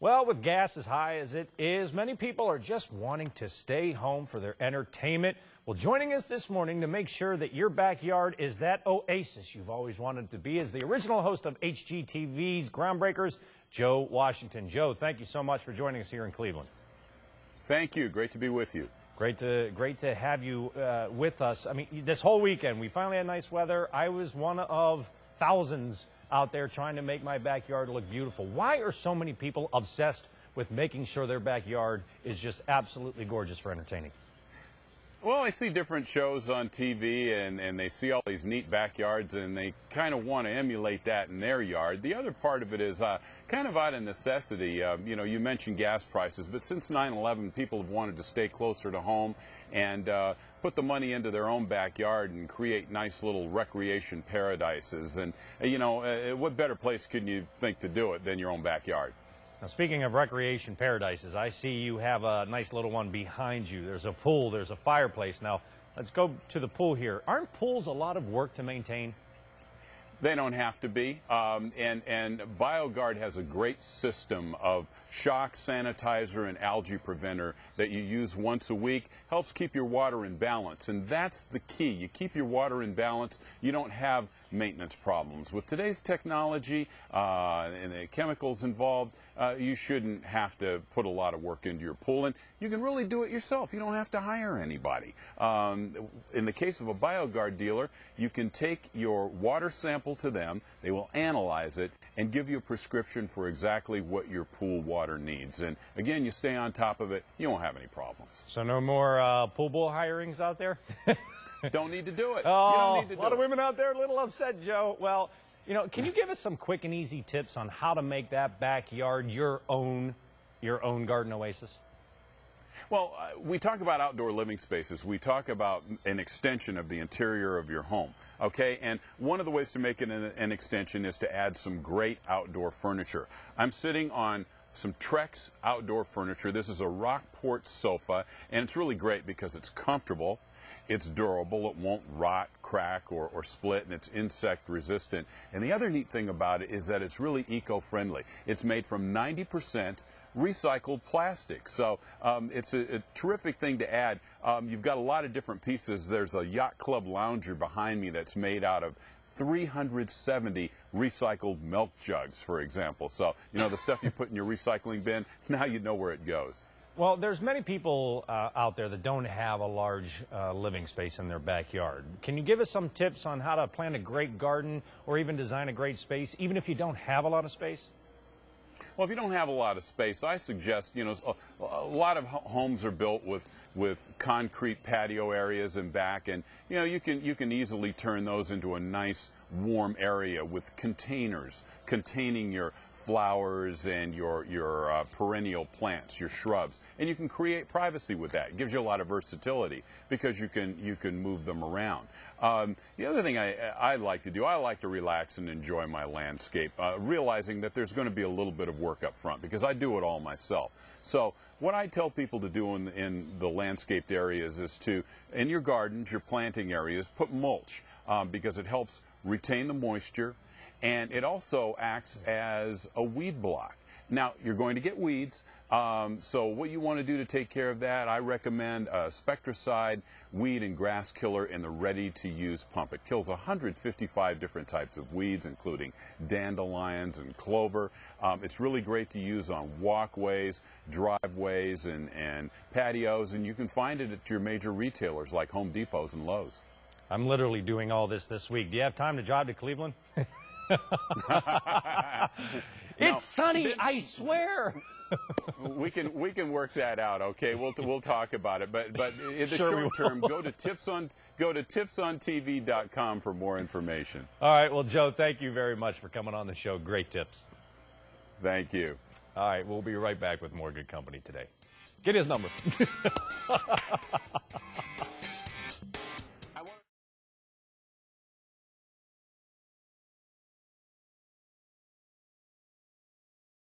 Well, with gas as high as it is, many people are just wanting to stay home for their entertainment. Well, joining us this morning to make sure that your backyard is that oasis you've always wanted to be is the original host of HGTV's Groundbreakers, Joe Washington. Joe, thank you so much for joining us here in Cleveland. Thank you. Great to be with you. Great to have you with us. I mean, this whole weekend, we finally had nice weather. I was one of thousands out there trying to make my backyard look beautiful. Why are so many people obsessed with making sure their backyard is just absolutely gorgeous for entertaining? Well, I see different shows on TV and they see all these neat backyards and they kind of want to emulate that in their yard. The other part of it is kind of out of necessity. You know, you mentioned gas prices, but since 9/11, people have wanted to stay closer to home and put the money into their own backyard and create nice little recreation paradises. And, you know, what better place could you think to do it than your own backyard? Now, speaking of recreation paradises, I see you have a nice little one behind you. There's a pool, there's a fireplace. Now, let's go to the pool here. Aren't pools a lot of work to maintain? They don't have to be, and BioGuard has a great system of shock sanitizer and algae preventer that you use once a week. Helps keep your water in balance, and that's the key. You keep your water in balance, you don't have maintenance problems. With today's technology and the chemicals involved, you shouldn't have to put a lot of work into your pool, and you can really do it yourself. You don't have to hire anybody. In the case of a BioGuard dealer, you can take your water sample to them, they will analyze it and give you a prescription for exactly what your pool water needs. And again, you stay on top of it, you won't have any problems. So no more pool bull hirings out there? Don't need to do it. Oh, you don't need to do a lot of women out there a little upset, Joe. Well, you know, can you give us some quick and easy tips on how to make that backyard your own garden oasis? Well, we talk about outdoor living spaces. We talk about an extension of the interior of your home, okay? And one of the ways to make it an extension is to add some great outdoor furniture. I'm sitting on some Trex outdoor furniture. This is a Rockport sofa, and it's really great because it's comfortable, it's durable, it won't rot, crack, or split, and it's insect resistant. And the other neat thing about it is that it's really eco-friendly. It's made from 90% recycled plastic. So it's a terrific thing to add. You've got a lot of different pieces. There's a Yacht Club lounger behind me that's made out of 370 recycled milk jugs, for example. So, you know, the stuff you put in your recycling bin, now you know where it goes. Well, there's many people out there that don't have a large living space in their backyard. Can you give us some tips on how to plant a great garden or even design a great space, even if you don't have a lot of space? Well, if you don't have a lot of space, I suggest, you know, a lot of homes are built with concrete patio areas in back, and you know, you can easily turn those into a nice warm area with containers containing your flowers and your perennial plants, your shrubs, and you can create privacy with that. It gives you a lot of versatility because you can move them around. The other thing I like to do, I like to relax and enjoy my landscape, realizing that there's going to be a little bit of work up front because I do it all myself. So what I tell people to do in the landscaped areas is to, in your gardens, your planting areas, put mulch because it helps retain the moisture, and it also acts as a weed block. Now, you're going to get weeds, so what you want to do to take care of that, I recommend a Spectracide weed and grass killer in the ready-to-use pump. It kills 155 different types of weeds, including dandelions and clover. It's really great to use on walkways, driveways, and patios, and you can find it at your major retailers like Home Depots and Lowe's. I'm literally doing all this week. Do you have time to drive to Cleveland? It's sunny, I swear. We can work that out, okay? We'll talk about it. But in the short term, go to tipsontv.com for more information. All right. Well, Joe, thank you very much for coming on the show. Great tips. Thank you. All right. We'll be right back with more good company today. Get his number.